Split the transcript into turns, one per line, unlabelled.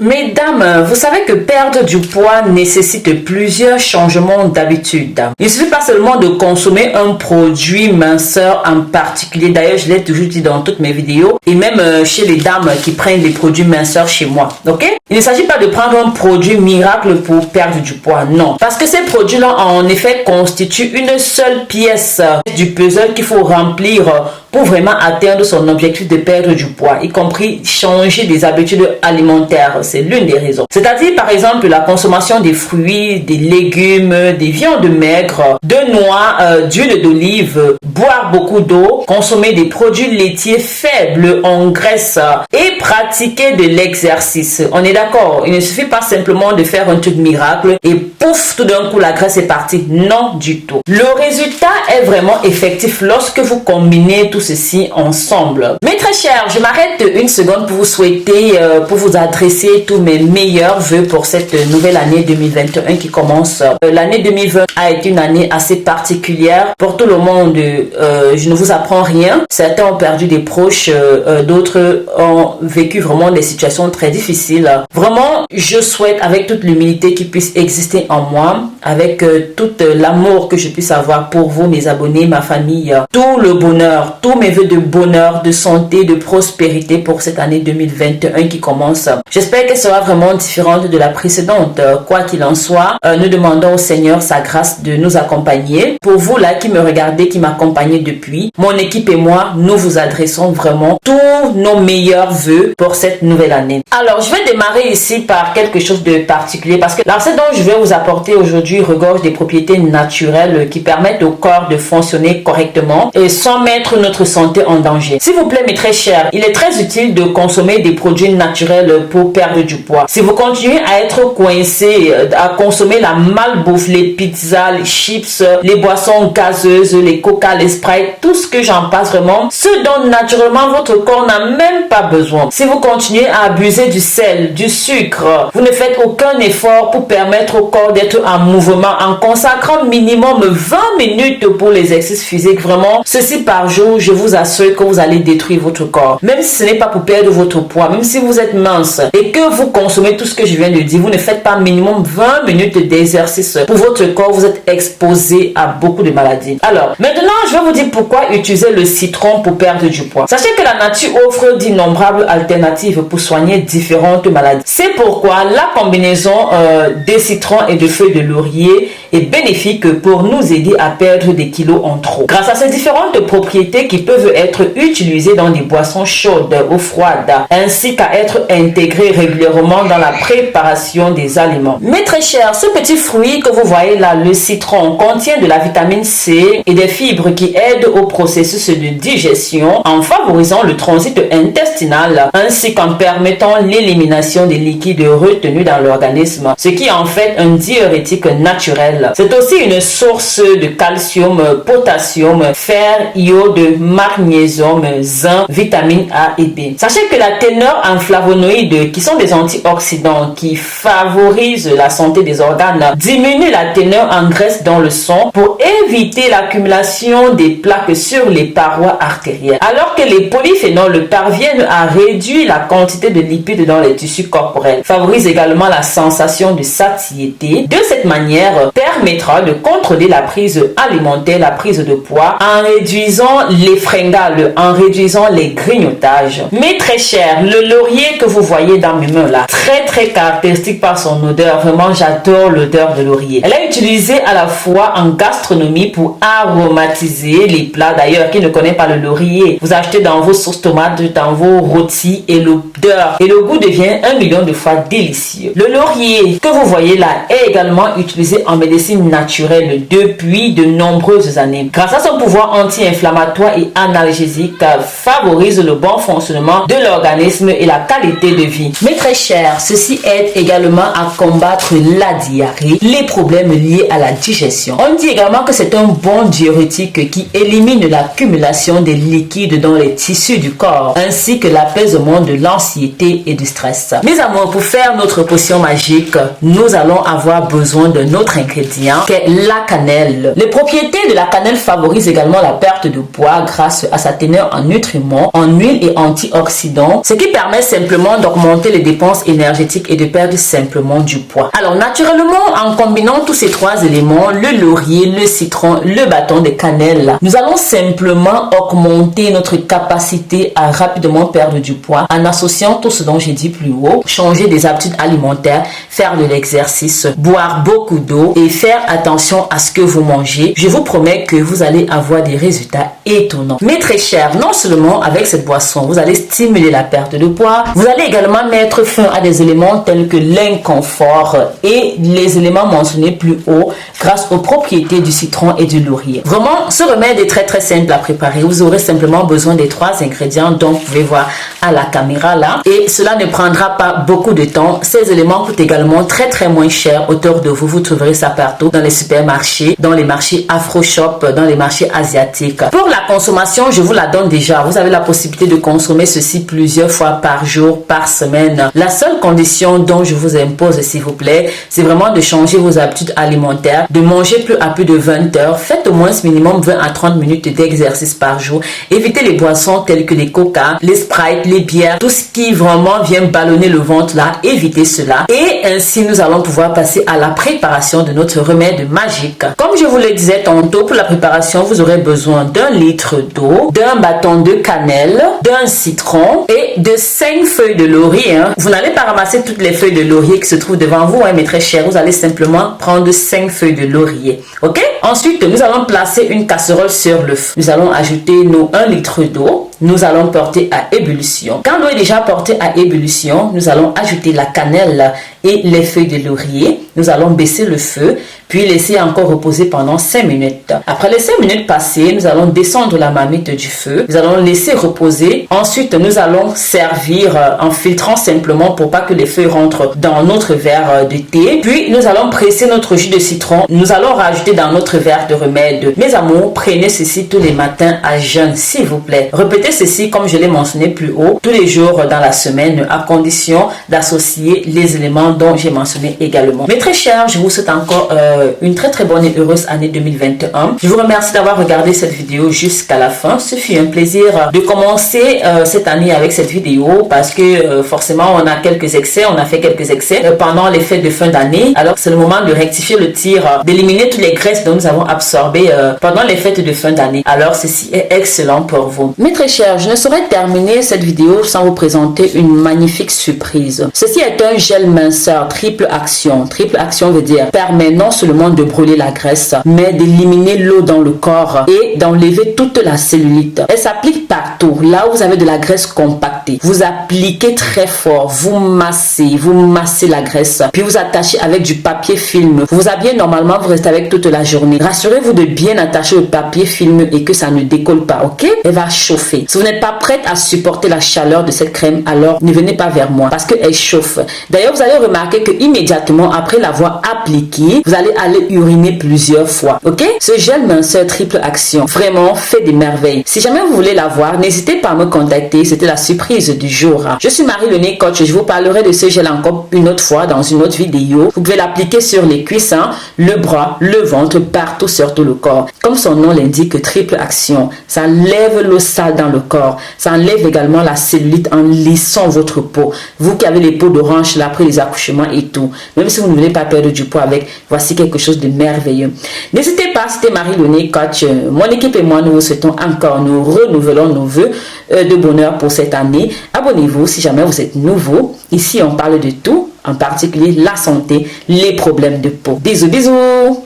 Mesdames, vous savez que perdre du poids nécessite plusieurs changements d'habitude. Il ne suffit pas seulement de consommer un produit minceur en particulier. D'ailleurs, je l'ai toujours dit dans toutes mes vidéos et même chez les dames qui prennent des produits minceurs chez moi. Ok? Il ne s'agit pas de prendre un produit miracle pour perdre du poids. Non. Parce que ces produits-là, en effet, constituent une seule pièce du puzzle qu'il faut remplir pour vraiment atteindre son objectif de perdre du poids, y compris changer des habitudes alimentaires. C'est l'une des raisons. C'est-à-dire, par exemple, la consommation des fruits, des légumes, des viandes maigres, de noix, d'huile d'olive, boire beaucoup d'eau, consommer des produits laitiers faibles en graisse et pratiquer de l'exercice. On est d'accord, il ne suffit pas simplement de faire un truc miracle et pouf, tout d'un coup la graisse est partie. Non du tout. Le résultat est vraiment effectif lorsque vous combinez tout ceci ensemble. Mes très chers, je m'arrête une seconde pour vous souhaiter, pour vous adresser tous mes meilleurs vœux pour cette nouvelle année 2021 qui commence. L'année 2020 a été une année assez particulière pour tout le monde. Je ne vous apprends rien. Certains ont perdu des proches, d'autres ont vécu vraiment des situations très difficiles. Vraiment, je souhaite avec toute l'humilité qui puisse exister en moi, avec tout l'amour que je puisse avoir pour vous, mes abonnés, ma famille, tout le bonheur, tous mes vœux de bonheur, de santé, de prospérité pour cette année 2021 qui commence. J'espère qu'elle sera vraiment différente de la précédente. Quoi qu'il en soit, nous demandons au Seigneur sa grâce de nous accompagner. Pour vous là qui me regardez, qui m'accompagnez depuis, mon équipe et moi, nous vous adressons vraiment tous nos meilleurs vœux pour cette nouvelle année. Alors, je vais démarrer ici par quelque chose de particulier parce que la recette dont je vais vous apporter aujourd'hui regorge des propriétés naturelles qui permettent au corps de fonctionner correctement et sans mettre notre santé en danger. S'il vous plaît, mes très chers, il est très utile de consommer des produits naturels pour perdre du poids. Si vous continuez à être coincé, à consommer la malbouffe, les pizzas, les chips, les boissons gazeuses, les coca, les Sprite, tout ce que j'en passe vraiment, ce dont naturellement votre corps n'a même pas besoin. Si vous continuez à abuser du sel, du sucre, vous ne faites aucun effort pour permettre au corps d'être en mouvement en consacrant minimum 20 minutes pour les exercices physiques. Vraiment, ceci par jour, je vous assure que vous allez détruire votre corps. Même si ce n'est pas pour perdre votre poids, même si vous êtes mince et que vous consommez tout ce que je viens de dire, vous ne faites pas minimum 20 minutes d'exercice pour votre corps, vous êtes exposé à beaucoup de maladies. Alors, maintenant, je vais vous dire pourquoi utiliser le citron pour perdre du poids. Sachez que la nature offre d'innombrables alternatives pour soigner différentes maladies. C'est pourquoi la combinaison des citrons et de feuilles de laurier est bénéfique pour nous aider à perdre des kilos en trop. Grâce à ces différentes propriétés qui peuvent être utilisées dans des boissons chaudes ou froides, ainsi qu'à être intégrées régulièrement dans la préparation des aliments. Mes très chers, ce petit fruit que vous voyez là, le citron, contient de la vitamine C et des fibres qui aident au processus de digestion en favorisant le transit intestinal ainsi qu'en permettant l'élimination des liquides retenus dans l'organisme, ce qui est en fait un diurétique naturel. C'est aussi une source de calcium, potassium, fer, iode, magnésium, zinc, vitamine A et B. Sachez que la teneur en flavonoïdes, qui sont des antioxydants qui favorisent la santé des organes, diminue la teneur en graisse dans le sang pour éviter l'accumulation des plaques sur les parois artérielles, alors que les polyphénols parviennent à réduire la quantité de lipides dans les tissus corporels, favorise également la sensation de satiété. De cette manière, permettra de contrôler la prise alimentaire, la prise de poids, en réduisant les fringales, en réduisant les grignotages. Mais très cher, le laurier que vous voyez dans mes mains là, très caractéristique par son odeur, vraiment j'adore l'odeur de laurier. Elle est utilisée à la fois en gastronomie pour aromatiser les plats. D'ailleurs, qui ne connaît pas le laurier, vous achetez dans vos sauces tomates, dans vos rôtis et l'odeur et le goût devient 1 million de fois délicieux. Le laurier que vous voyez là est également utilisé en médecine naturelle depuis de nombreuses années. Grâce à son pouvoir anti-inflammatoire et analgésique, favorise le bon fonctionnement de l'organisme et la qualité de vie. Mais très cher, ceci aide également à combattre la diarrhée, les problèmes liés à la digestion. On dit également que c'est un bon diurétique qui élimine l'accumulation des liquides dans les tissus du corps, ainsi que l'apaisement de l'anxiété et du stress. Mes amours, pour faire notre potion magique, nous allons avoir besoin d'un autre ingrédient. ingrédient qu'est la cannelle. Les propriétés de la cannelle favorisent également la perte de poids grâce à sa teneur en nutriments, en huile et antioxydants, ce qui permet simplement d'augmenter les dépenses énergétiques et de perdre simplement du poids. Alors naturellement, en combinant tous ces trois éléments, le laurier, le citron, le bâton de cannelle, nous allons simplement augmenter notre capacité à rapidement perdre du poids en associant tout ce dont j'ai dit plus haut, changer des habitudes alimentaires, faire de l'exercice, boire beaucoup d'eau et faire attention à ce que vous mangez. Je vous promets que vous allez avoir des résultats étonnants. Mais très cher, non seulement avec cette boisson, vous allez stimuler la perte de poids, vous allez également mettre fin à des éléments tels que l'inconfort et les éléments mentionnés plus haut grâce aux propriétés du citron et du laurier. Vraiment, ce remède est très simple à préparer. Vous aurez simplement besoin des trois ingrédients dont vous pouvez voir à la caméra là. Et cela ne prendra pas beaucoup de temps. Ces éléments coûtent également très moins cher autour de vous. Vous trouverez ça partout dans les supermarchés, dans les marchés Afro-Shop, dans les marchés asiatiques. Pour la consommation, je vous la donne déjà. Vous avez la possibilité de consommer ceci plusieurs fois par jour, par semaine. La seule condition dont je vous impose, s'il vous plaît, c'est vraiment de changer vos habitudes alimentaires, de manger plus à plus de 20 heures. Faites au moins minimum 20 à 30 minutes d'exercice par jour. Évitez les boissons telles que les coca, les Sprite, les bières, tout ce qui vraiment vient ballonner le ventre là, évitez cela. Et ainsi, nous allons pouvoir passer à la préparation de notre remède magique. Comme je vous le disais tantôt, pour la préparation, vous aurez besoin d'1 litre d'eau, d'un bâton de cannelle, d'un citron et de 5 feuilles de laurier. Vous n'allez pas ramasser toutes les feuilles de laurier qui se trouvent devant vous, mais très cher. Vous allez simplement prendre 5 feuilles de laurier. Ok? Ensuite, nous allons placer une casserole sur le feu. Nous allons ajouter nos 1 litre d'eau. Nous allons porter à ébullition. Quand l'eau est déjà portée à ébullition, nous allons ajouter la cannelle et les feuilles de laurier. Nous allons baisser le feu, puis laisser encore reposer pendant 5 minutes. Après les 5 minutes passées, nous allons descendre la marmite du feu. Nous allons laisser reposer. Ensuite, nous allons servir en filtrant simplement pour pas que les feuilles rentrent dans notre verre de thé. Puis, nous allons presser notre jus de citron. Nous allons rajouter dans notre verre de remède. Mes amours, prenez ceci tous les matins à jeun, s'il vous plaît. Répétez ceci, comme je l'ai mentionné plus haut, tous les jours dans la semaine, à condition d'associer les éléments dont j'ai mentionné également. Mes très chers, je vous souhaite encore une très bonne et heureuse année 2021. Je vous remercie d'avoir regardé cette vidéo jusqu'à la fin. Ce fut un plaisir de commencer cette année avec cette vidéo parce que forcément on a quelques excès, on a fait quelques excès pendant les fêtes de fin d'année. Alors c'est le moment de rectifier le tir, d'éliminer toutes les graisses dont nous avons absorbé pendant les fêtes de fin d'année. Alors ceci est excellent pour vous. Mes très chers, je ne saurais terminer cette vidéo sans vous présenter une magnifique surprise. Ceci est un gel minceur triple action. Triple action veut dire permet non seulement de brûler la graisse, mais d'éliminer l'eau dans le corps et d'enlever toute la cellulite. Elle s'applique partout, là où vous avez de la graisse compactée. Vous appliquez très fort, vous massez la graisse, puis vous attachez avec du papier film. Vous vous habillez normalement, vous restez avec toute la journée. Rassurez-vous de bien attacher le papier film et que ça ne décolle pas, ok? Elle va chauffer. Si vous n'êtes pas prête à supporter la chaleur de cette crème, alors ne venez pas vers moi parce qu'elle chauffe. D'ailleurs, vous allez remarquer que immédiatement après l'avoir appliqué, vous allez aller uriner plusieurs fois, ok? Ce gel minceur triple action vraiment fait des merveilles. Si jamais vous voulez l'avoir, n'hésitez pas à me contacter. C'était la surprise du jour. Je suis Marie le nez coach. Je vous parlerai de ce gel encore une autre fois dans une autre vidéo. Vous pouvez l'appliquer sur les cuisses, le bras, le ventre, partout sur tout le corps. Comme son nom l'indique, triple action. Ça lève l'eau sale dans le corps. Ça enlève également la cellulite en lissant votre peau. Vous qui avez les peaux d'orange là après les accouchements et tout. Même si vous ne voulez pas perdre du poids avec, voici quelque chose de merveilleux. N'hésitez pas, c'était Marie le nez coach. Mon équipe et moi, nous vous souhaitons encore, nous renouvelons nos vœux de bonheur pour cette année. Abonnez-vous si jamais vous êtes nouveau. Ici, on parle de tout, en particulier la santé, les problèmes de peau. Bisous, bisous!